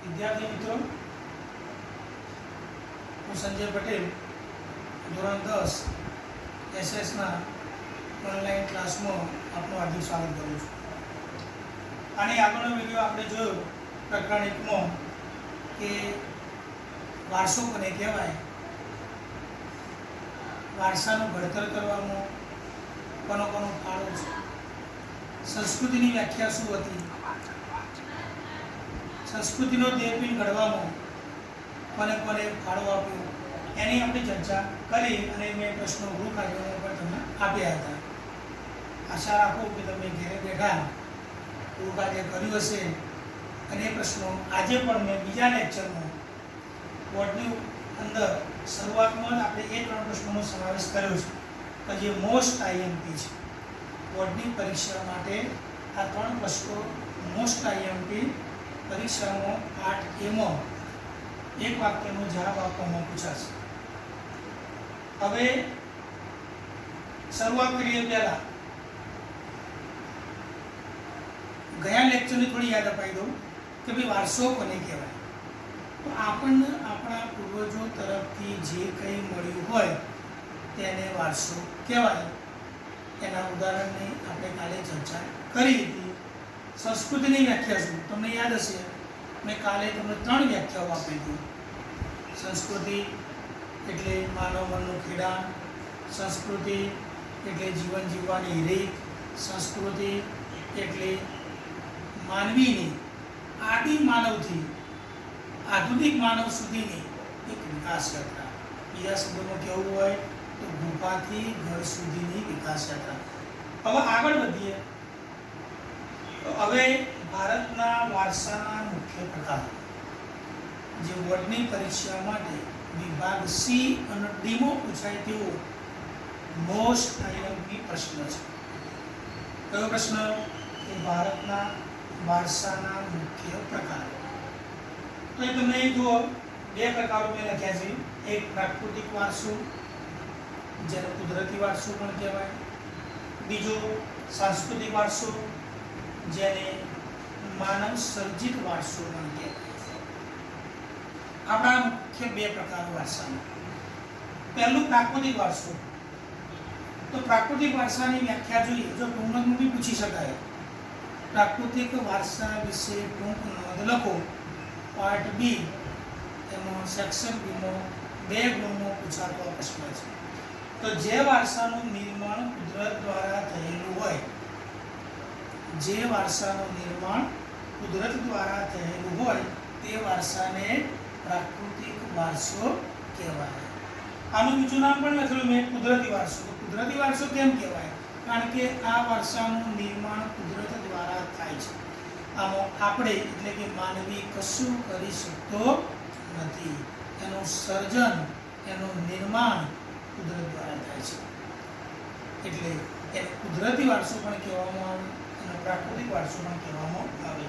विद्यार्थी मित्रों, हूँ संजय पटेल धोरण 10 एसएस ऑनलाइन क्लास में आपનું हार्दिक स्वागत करूँ છું। आने આગળનો વિડિયો આપણે જોયો પ્રકરણ 1 માં કે વારસો કોને કહેવાય, વારસાનું ઘડતર કરવામાં કોનો કોનો ફાળો છે, સંસ્કૃતિની વ્યાખ્યા શું હતી, संस्कृतिनो देहपीन घड़वामां कोने कोने फाळो आप्यो एनी आपणे चर्चा करी अने मैं प्रश्नों गृह कार्यों पर तमने आप्या हता। आशा राखो कि तमे घरे बैठा गृह कार्य कर्युं हशे अने प्रश्नों आजे पण मैं बीजा लेक्चरमां बोर्डनी अंदर शरूआतमां ज आपणे ए 3 प्रश्नोनो समावेश कर्यो छे। तो जे मोस्ट आईएमपी छे बोर्डनी परीक्षा माटे आ 3 प्रश्नों मोस्ट आईएमपी परीक्षा में पाठ ए में एक वाक्य में जवाब आपवामां पूछाशे। हवे शुरुआत करीए पहला गया लेक्चर ने थोड़ी याद अपाई दो कि भाई वारसो कोने कहेवाय। तो आपणे आपणा पूर्वजों तरफथी जे कंई मळ्युं होय तेने वारसो कहेवाय। एना उदाहरणनी आपणे काले चर्चा करी हती। संस्कृति की व्याख्या शू तमने याद हशे, मैं काले तमने 3 व्याख्याओ आपी थी। संस्कृति एटले मानव मननु खेडाण, संस्कृति एटले जीवन जीववानी રીત, संस्कृति एटले मानवीनी आदि मानवथी आधुनिक मानव सुधीनी एक विकास यात्रा। बीजा शब्दों कहेवुं होय तो गुफाथी घर सुधीनी विकास यात्रा। हवे आगळ वधीए तो हवे भारतना वारसाना मुख्य प्रकार जे बोर्डनी परीक्षा माटे विभाग सी अने डी में पूछाय तेवो मोस्ट आईएमपी प्रश्न छे। कयो प्रश्न के भारतना वारसाना मुख्य प्रकार। तो ये तमने जो 2 प्रकारों में लख्या छे, एक प्राकृतिक वारसो जेने कुदरती वारसो पण कहेवाय, बीजो सांस्कृतिक वारसो जेने मानव सर्जित वारसो पण कहेवाय। आपणा मुख्य 2 प्रकार वारसाना। पहलू प्राकृतिक वारसो। तो प्राकृतिक वारसानी व्याख्या જોઈએ जो टूंकમાં भी पूछी शकाय। प्राकृतिक वारसा विषे टूंक नोंध लखो पार्ट बी एमां सेक्शन बी में 2 गुणों पूछातो प्रश्न छे। तो जे वारसाનું निर्माण कुदरत द्वारा થયેલું હોય, जे वारसाનું निर्माण कुदरत द्वारा થયેલું હોય તે વારસાને प्राकृतिक वारसो કહેવાય। આનું બીજું નામ પણ લખેલું મેં કુદરતી વારસો। તો કુદરતી વારસો કેમ કહેવાય? કારણ કે આ વારસાનું નિર્માણ કુદરત દ્વારા થાય છે। આમાં આપણે એટલે કે માનવી કશું કરી શકતો નથી। એનું સર્જન એનું નિર્માણ કુદરત દ્વારા થાય છે। એટલે એને કુદરતી વારસો પણ કહેવામાં આવે અને પ્રાકૃતિક વારસો પણ કહેવામાં આવે।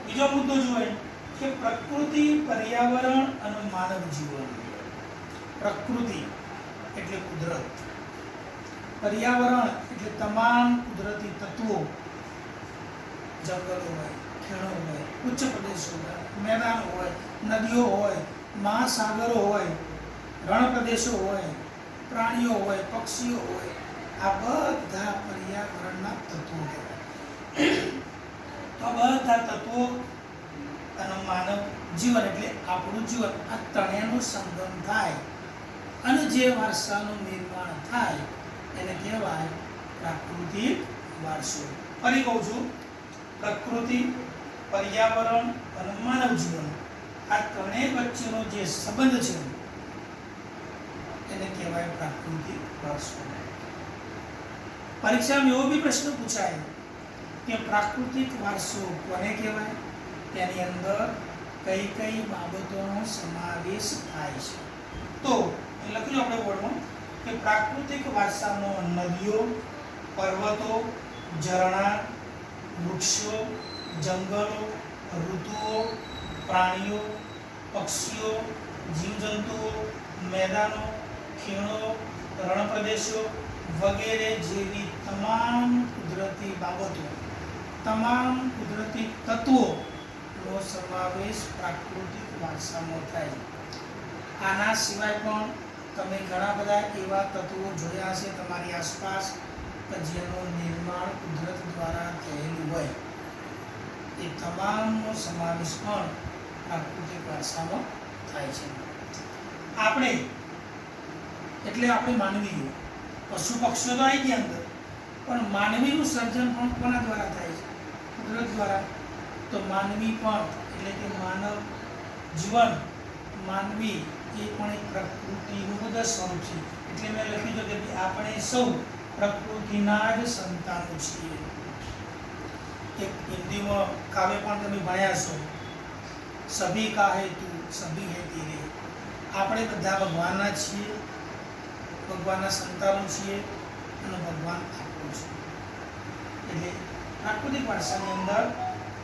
બીજો મુદ્દો જોઈએ કે પ્રકૃતિ, પર્યાવરણ અને માનવ જીવન। પ્રકૃતિ એટલે કુદરત, પર્યાવરણ એટલે તમામ કુદરતી તત્વો, જંગલો હોય, ખીણો હોય, ઉચ્ચ પ્રદેશો હોય, મેદાનો હોય, નદીઓ હોય, મહાસાગરો હોય, રણ પ્રદેશો હોય, પ્રાણીઓ હોય, પક્ષીઓ હોય, આ બધા પર્યાવરણના તત્વો કહેવાય। તો બધા તત્વો અને માનવ જીવન એટલે આપણું જીવન આ ત્રણેયનો સંગમ થાય અને જે વારસાનું નિર્માણ થાય એને કહેવાય પ્રાકૃતિક વારસો। ફરી કહું છું, પ્રકૃતિ, પર્યાવરણ અને માનવ જીવન આ ત્રણેય વચ્ચેનો જે સંબંધ છે એને કહેવાય પ્રાકૃતિક વારસો। परीक्षा में एवो भी प्रश्न पूछाय कि प्राकृतिक वारसो कोने कहेवाय, तेनी अंदर कई कई बाबतोनो समावेश थाय छे। तो लख्યું આપણે બોર્ડમાં કે પ્રાકૃતિક વારસામાં નદીઓ, પર્વતો, ઝરણા, વૃક્ષો, જંગલો, ઋતુઓ, પ્રાણીઓ, પક્ષીઓ, જીવજંતુઓ, મેદાનો, ખીણો, રણપ્રદેશો वगैरह जेवी तमाम कुदरती बाबतों, तमाम कुदरती तत्वों નો સમાવેશ પ્રાકૃતિક વારસામાં થાય. આના સિવાય પણ તમે ઘણા બધા એવા તત્વો જોયા હશે તમારી આસપાસ કે જેનું નિર્માણ કુદરત દ્વારા થયેલું હોય. એ તમામનો સમાવેશ પણ પ્રાકૃતિક વારસામાં થાય છે. આપણે એટલે આપણે માનવીઓ, પશુ પક્ષીઓ તો આવી ગયા અંદર, પણ માનવીનું સર્જન પણ કોના દ્વારા થાય છે? કુદરત દ્વારા. તો માનવી પણ એટલે કે માનવ જીવન, માનવી એ પણ એક પ્રકૃતિનું બધા સ્વરૂપ છે. એટલે મેં લખ્યું છે કે આપણે સૌ પ્રકૃતિના જ સંતાનો છીએ. એક હિન્દીમાં કાવ્ય પણ તમે ભણ્યા છો, સભી કા હે તું સભી હે તેરે. આપણે બધા ભગવાનના છીએ, ભગવાનના સંતાનો છીએ અને ભગવાન આપણો છે. એટલે પ્રાકૃતિક વારસાની અંદર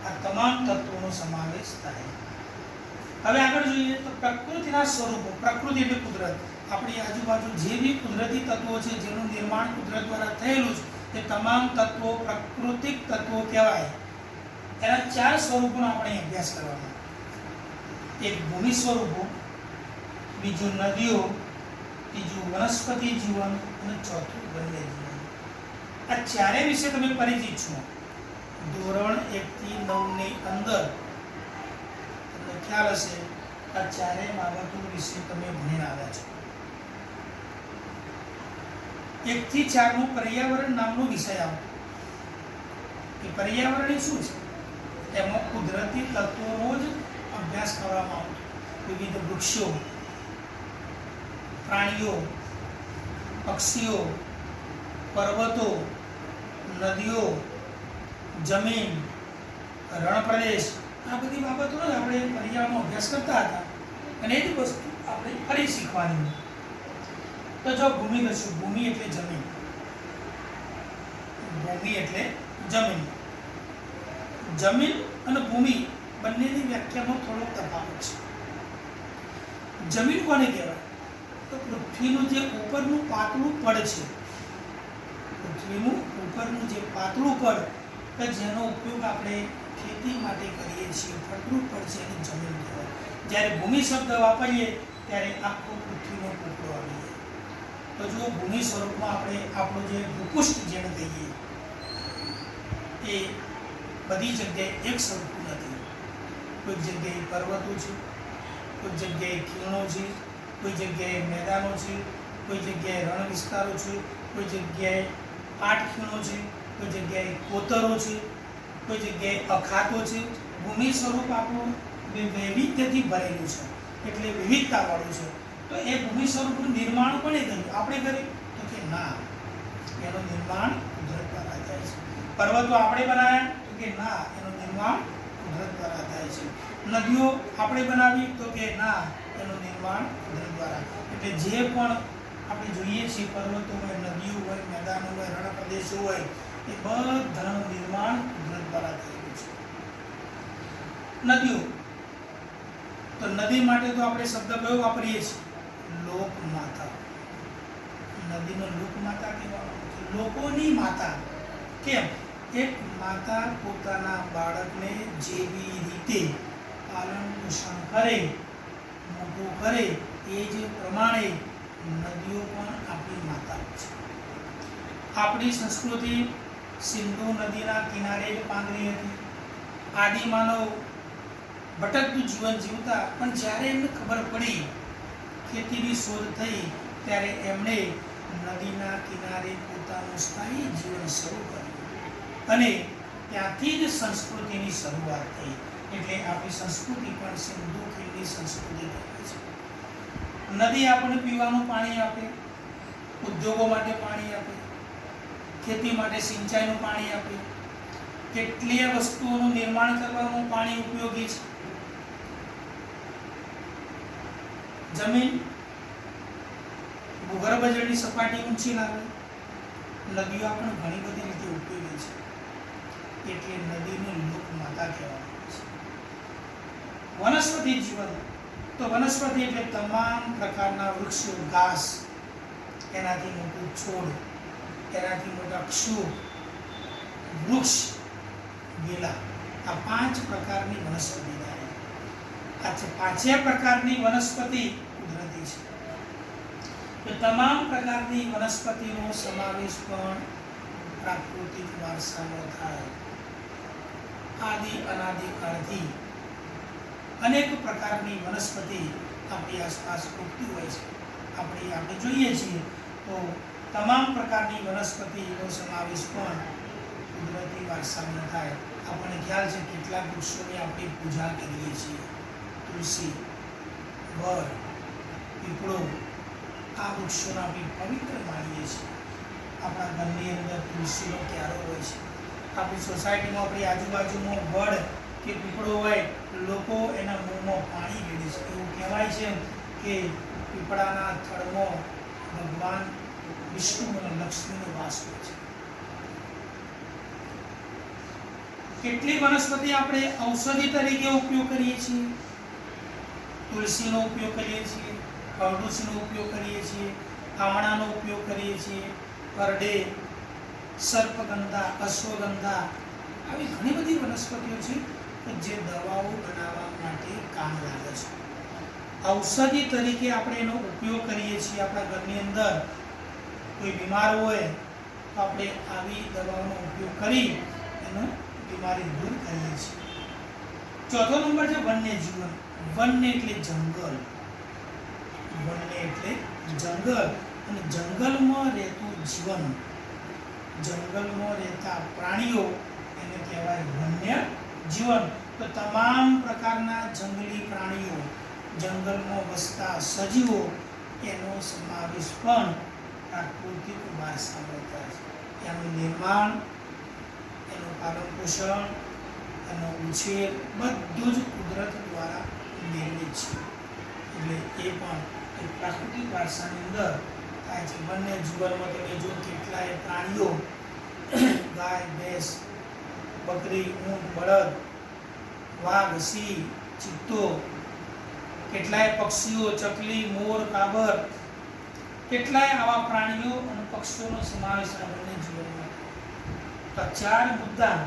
આ તમામ તત્વોનો સમાવેશ થાય. હવે આગળ જોઈએ તો પ્રકૃતિના સ્વરૂપો. પ્રકૃતિ એટલે કુદરત. આપણી આજુબાજુ જે બી કુદરતી તત્વો છે જેનું નિર્માણ કુદરત દ્વારા થયેલું છે તે તમામ તત્વો પ્રાકૃતિક તત્વો કહેવાય. એના 4 સ્વરૂપોનો આપણે અભ્યાસ કરવાનો. એક ભૂમિ સ્વરૂપો, બીજું નદીઓ, ત્રીજું વનસ્પતિ જીવન અને ચોથું વન્ય જીવન. આ ચારે વિશે તમે પરિચિત છો. ધોરણ 1 થી 9 ની અંદર તમને ખ્યાલ હશે આ ચારે બાબતો વિશે તમે ભણીને આવ્યા છો. 1 થી 4 નું પર્યાવરણ નામનો વિષય આવતો. એ પર્યાવરણ એ શું છે? એમાં કુદરતી તત્વોનો જ અભ્યાસ કરવામાં આવતો. વિવિધ વૃક્ષો, પ્રાણીઓ, પક્ષીઓ, પર્વતો, નદીઓ, જમીન, રણપ્રદેશ, આ બધી બાબતોનો જ આપણે પર્યાવરણનો અભ્યાસ કરતા હતા. અને એ જ વસ્તુ આપણે ફરી શીખવાની. તો જો ભૂમિ કશું, ભૂમિ એટલે જમીન. ભૂમિ એટલે જમીન. જમીન અને ભૂમિ બંનેની વ્યાખ્યામાં થોડો તફાવત છે. જમીન કોને કહેવાય? તો પૃથ્વીનું જે ઉપરનું પાતળું પડ છે, પૃથ્વીનું ઉપરનું જે પાતળું પડ કે જેનો ઉપયોગ આપણે ખેતી માટે કરીએ છીએ, ફળદ્રુપ પડ છે, એની જમીન કહેવાય. જ્યારે ભૂમિ શબ્દ વાપરીએ ત્યારે આખો પૃથ્વીનો ટુકડો આવી જાય. તો જો ભૂમિ સ્વરૂપમાં આપણે આપણું જે ભૂપૃષ્ઠ જેને કહીએ એ બધી જગ્યાએ એક સરખું નથી. કોઈક જગ્યાએ પર્વતો છે, કોઈક જગ્યાએ ખીણો છે, કોઈ જગ્યાએ મેદાનો છે, કોઈ જગ્યાએ રણ વિસ્તારો છે, કોઈ જગ્યાએ પાટખીણો છે, કોઈ જગ્યાએ કોતરો છે, કોઈ જગ્યાએ અખાતો છે. ભૂમિ સ્વરૂપ આપણું વૈવિધ્યથી ભરેલું છે, એટલે વિવિધતાવાળું છે. તો એ ભૂમિ સ્વરૂપનું નિર્માણ કોણે કર્યું? આપણે કર્યું? તો કે ના, એનું નિર્માણ કુદરત દ્વારા થાય છે. પર્વતો આપણે બનાવ્યા? તો કે ના, એનું નિર્માણ કુદરત દ્વારા થાય છે. નદીઓ આપણે બનાવી? તો કે ના, એનું નિર્માણ કુદરત દ્વારા. એટલે જે પણ આપણે જોઈએ છીએ, પર્વતો હોય, નદીઓ હોય, મેદાનો હોય, રણ પ્રદેશો હોય, એ બધાનું નિર્માણ કુદરત દ્વારા થયેલું છે. નદીઓ, તો નદી માટે તો આપણે શબ્દ કયો વાપરીએ છીએ? લોકમાતા. નદીનો લોકમાતા કહેવામાં આવે છે. લોકોની માતા. કેમ? એક માતા પોતાના બાળકને જેવી રીતે પાલન પોષણ કરે, મોટું કરે, એ જ પ્રમાણે નદીઓ પણ આપણી માતા છે. આપણી સંસ્કૃતિ સિંધુ નદીના કિનારે જ પાંગરી હતી. આદિમાનવ ભટકતું જીવન જીવતા, પણ જ્યારે એમને ખબર પડી, ખેતીની શોધ થઈ, ત્યારે એમણે નદીના કિનારે પોતાનું સ્થાયી જીવન શરૂ કર્યું અને ત્યાંથી જ સંસ્કૃતિની શરૂઆત થઈ. એટલે આપણી સંસ્કૃતિ પણ સિંધુ ખીણની સંસ્કૃતિ કહેવાય છે. નદી આપણને પીવાનું પાણી આપે, ઉદ્યોગો માટે પાણી આપે, ખેતી માટે સિંચાઈનું પાણી આપે, કેટલીય વસ્તુઓનું નિર્માણ કરવામાં પાણી ઉપયોગી છે. જમીન ભૂગર્ભ જળની સપાટી ઊંચી લાવે. નદીઓ આપણને ઘણી બધી રીતે ઉપયોગી છે, એટલે નદીને લોકમાતા કહેવામાં આવે છે. વનસ્પતિ જીવન, તો વનસ્પતિ એટલે તમામ પ્રકારના વૃક્ષો, ઘાસ, એનાથી મોટું છોડ, એનાથી મોટા ક્ષુપ, વૃક્ષ, વેલા, આ 5 પ્રકારની વનસ્પતિ થાય. આ છે પાંચે પ્રકારની વનસ્પતિ કુદરતી છે. તો તમામ પ્રકારની વનસ્પતિનો સમાવેશ પણ પ્રાકૃતિક વારસામાં થાય. આદિ અનાદિ કાળથી અનેક પ્રકારની વનસ્પતિ આપણી આસપાસ ઉગતી હોય છે. આપણે જોઈએ છીએ તો તમામ પ્રકારની વનસ્પતિનો સમાવેશ પણ કુદરતી વારસામાં થાય. આપણને ખ્યાલ છે કેટલાક વૃક્ષોની આપણે પૂજા કરીએ છીએ. તુલસી, વડ, પીપળો, આ વૃક્ષોને આપણે પવિત્ર માનીએ છીએ. આપણા ઘરની અંદર તુલસીનો ક્યારો હોય છે. આપણી સોસાયટીમાં આપણી આજુબાજુમાં વડ કે પીપળો હોય, લોકો એના મોંમાં પાણી રેડે છે. એવું કહેવાય છે કે પીપળાના થડમાં ભગવાન વિષ્ણુ અને લક્ષ્મીનો વાસ હોય છે. કેટલી વનસ્પતિ આપણે ઔષધિ તરીકે ઉપયોગ કરીએ છીએ. તુલસીનો ઉપયોગ કરીએ છીએ, અરડુસીનો ઉપયોગ કરીએ છીએ, આમળાનો ઉપયોગ કરીએ છીએ, કરડે, સર્પગંધા, અશ્વગંધા, આવી ઘણી બધી વનસ્પતિઓ છે કે જે દવાઓ બનાવવા માટે કામ લાગે છે. ઔષધિ તરીકે આપણે એનો ઉપયોગ કરીએ છીએ. આપણા ઘરની અંદર કોઈ બીમાર હોય તો આપણે આવી દવાઓનો ઉપયોગ કરી એનો બીમારી દૂર કરીએ છીએ. ચોથો નંબર છે વન્ય જીવન. વન્ય એટલે જંગલ. વન્ય એટલે જંગલ અને જંગલમાં રહેતું જીવન, જંગલમાં રહેતા પ્રાણીઓ એને કહેવાય વન્ય જીવન. તો તમામ પ્રકારના જંગલી પ્રાણીઓ, જંગલમાં વસતા સજીવો, એનો સમાવેશ પણ પ્રાકૃતિક વારસામાં થાય છે. એનું નિર્માણ, એનું પાલન પોષણ, એનો ઉછેર બધું જ કુદરત દ્વારા નિર્મિત છે. એટલે એ પણ એક પ્રાકૃતિક વારસાની અંદર થાય છે. વન્ય જીવનમાં તમે જો કેટલાય પ્રાણીઓ, ગાય, ભેંસ, બકરી, ઊંટ, બળદ, વાઘ, સિંહ, ચિત્તો, કેટલાય પક્ષીઓ, ચકલી, મોર, કાબર, કેટલાય આવા પ્રાણીઓ અને પક્ષીઓનો સમાવેશ આ વન્ય જીવનમાં. તો ચાર મુદ્દા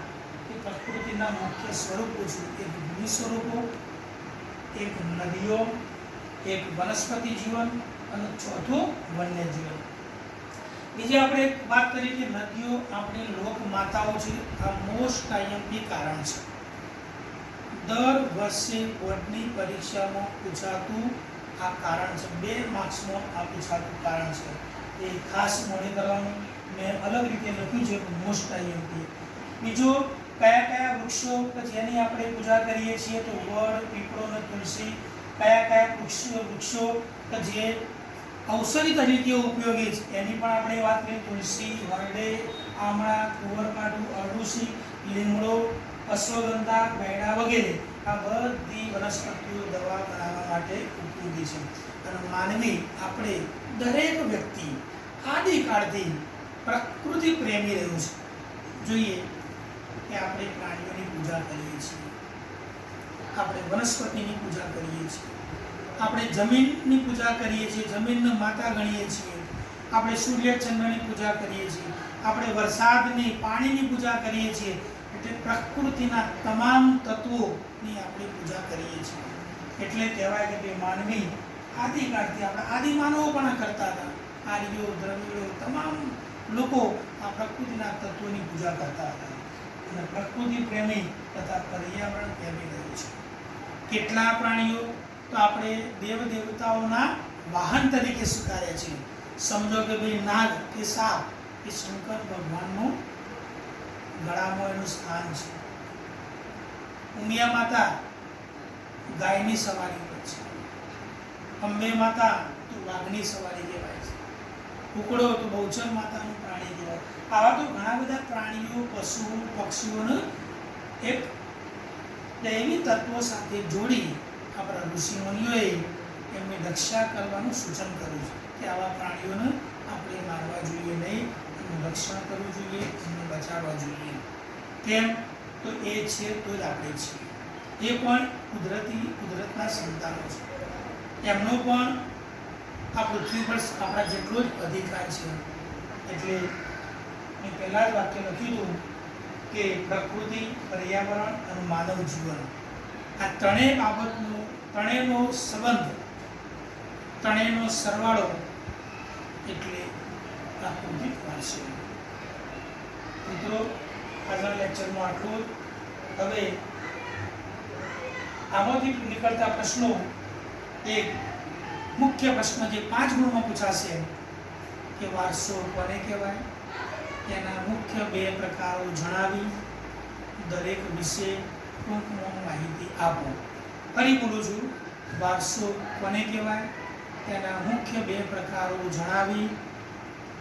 એ પ્રકૃતિના મુખ્ય સ્વરૂપો છે. એક ભૂમિ સ્વરૂપો, એક નદીઓ, એક વનસ્પતિ જીવન અને ચોથું વન્ય જીવન. બીજી આપણે વાત કરીએ કે નદીઓ આપણી લોક માતાઓ છે. આ મોસ્ટ આઈએમપી કારણ છે. દર વર્ષે બોર્ડની પરીક્ષામાં પૂછાતું આ કારણ છે. 2 માર્ક્સમાં આ પૂછાતું કારણ છે. એ ખાસ મોડે કરવાનું. મેં અલગ રીતે લખ્યું છે મોસ્ટ આઈએમપી. બીજું, કયા કયા વૃક્ષો કે જેની આપણે પૂજા કરીએ છીએ તો વડ, પીપળો અને તુલસી. કયા કયા વૃક્ષો કે જે ઔષધિ તરીકે ઉપયોગી છે એની પણ આપણે વાત કરીએ. તુલસી, હરડે, આમળા, કુંવરપાઠું, અરડુસી, લીમડો, અશ્વગંધા, બૈડા વગેરે. આ બધી વનસ્પતિઓ દવા બનાવવા માટે ઉપયોગી છે. અને માનવી, આપણે દરેક વ્યક્તિ આદિકાળથી પ્રકૃતિ પ્રેમી રહ્યું છે. જોઈએ કે આપણે પ્રાણીઓની પૂજા કરીએ છીએ, આપણે વનસ્પતિની પૂજા કરીએ છીએ, આપણે જમીનની પૂજા કરીએ છીએ, જમીનને માતા ગણીએ છીએ, આપણે સૂર્ય ચંદ્રની પૂજા કરીએ છીએ, આપણે વરસાદની, પાણીની પૂજા કરીએ છીએ. એટલે પ્રકૃતિના તમામ તત્વોની આપણે પૂજા કરીએ છીએ. એટલે કહેવાય કે માનવી આદિકાળથી, આપણા આદિમાનવો પણ આ કરતા હતા. આર્યો, દ્રવિડો, તમામ લોકો આ પ્રકૃતિના તત્વોની પૂજા કરતા હતા. અને પ્રકૃતિ પ્રેમી તથા પર્યાવરણ પ્રેમી રહ્યું છે. કેટલા પ્રાણીઓ તો આપણે દેવ દેવતાઓના વાહન તરીકે સ્વીકાર્યા છે. સમજો કે ભાઈ નાગ કે સાપ એ શંકર ભગવાનનું ગળામાં એનું સ્થાન છે. ઉમિયા માતા ગાયની સવારી પર છે. અંબે માતા તો વાઘની સવારી કહેવાય છે. કુકડો તો બહુચર માતાનું પ્રાણી કહેવાય. આવા તો ઘણા બધા પ્રાણીઓ, પશુઓ, પક્ષીઓને એક દૈવી તત્વો સાથે જોડી આપણા ઋષિમુનિઓએ એમની રક્ષા કરવાનું સૂચન કર્યું છે કે આવા પ્રાણીઓને આપણે મારવા જોઈએ નહીં, એનું રક્ષણ કરવું જોઈએ, એમને બચાવવા જોઈએ. કેમ? તો એ છે તો જ આપણે છીએ. એ પણ કુદરતના સંતાનો છે. એમનો પણ આ પૃથ્વી પર આપણા જેટલો જ અધિકાર છે. એટલે મેં પહેલાં જ વાક્ય લખ્યું હતું કે પ્રકૃતિ, પર્યાવરણ અને માનવ જીવન આ ત્રણેય બાબતનો ત્રણેયનો સંબંધ ત્રણેયનો સરવાળો એટલે પ્રાકૃતિક વારસો. મિત્રો આજના લેક્ચરમાં આટલું. હવે આમાંથી નીકળતા પ્રશ્નો, એક મુખ્ય પ્રશ્ન જે 5 ગુણમાં પૂછાશે કે વારસો કોને કહેવાય, તેના મુખ્ય 2 પ્રકારો જણાવી દરેક વિશે ટૂંકમાં માહિતી આપો. ફરી બોલું છું, વારસો કોને કહેવાય, તેના મુખ્ય 2 પ્રકારો જણાવી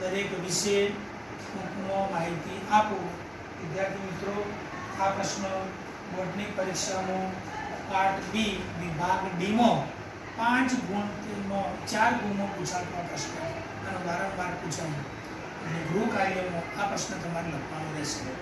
દરેક વિશે ટૂંકમાં માહિતી આપો. વિદ્યાર્થી મિત્રો, આ પ્રશ્ન બોર્ડની પરીક્ષામાં પાર્ટ બી વિભાગ ડીમાં 5 ગુણનો 4 ગુણનો પૂછાતો પ્રશ્ન અને વારંવાર પૂછાય. એટલે ગૃહ કાર્યમાં આ પ્રશ્ન તમારે લખવાનો રહેશે.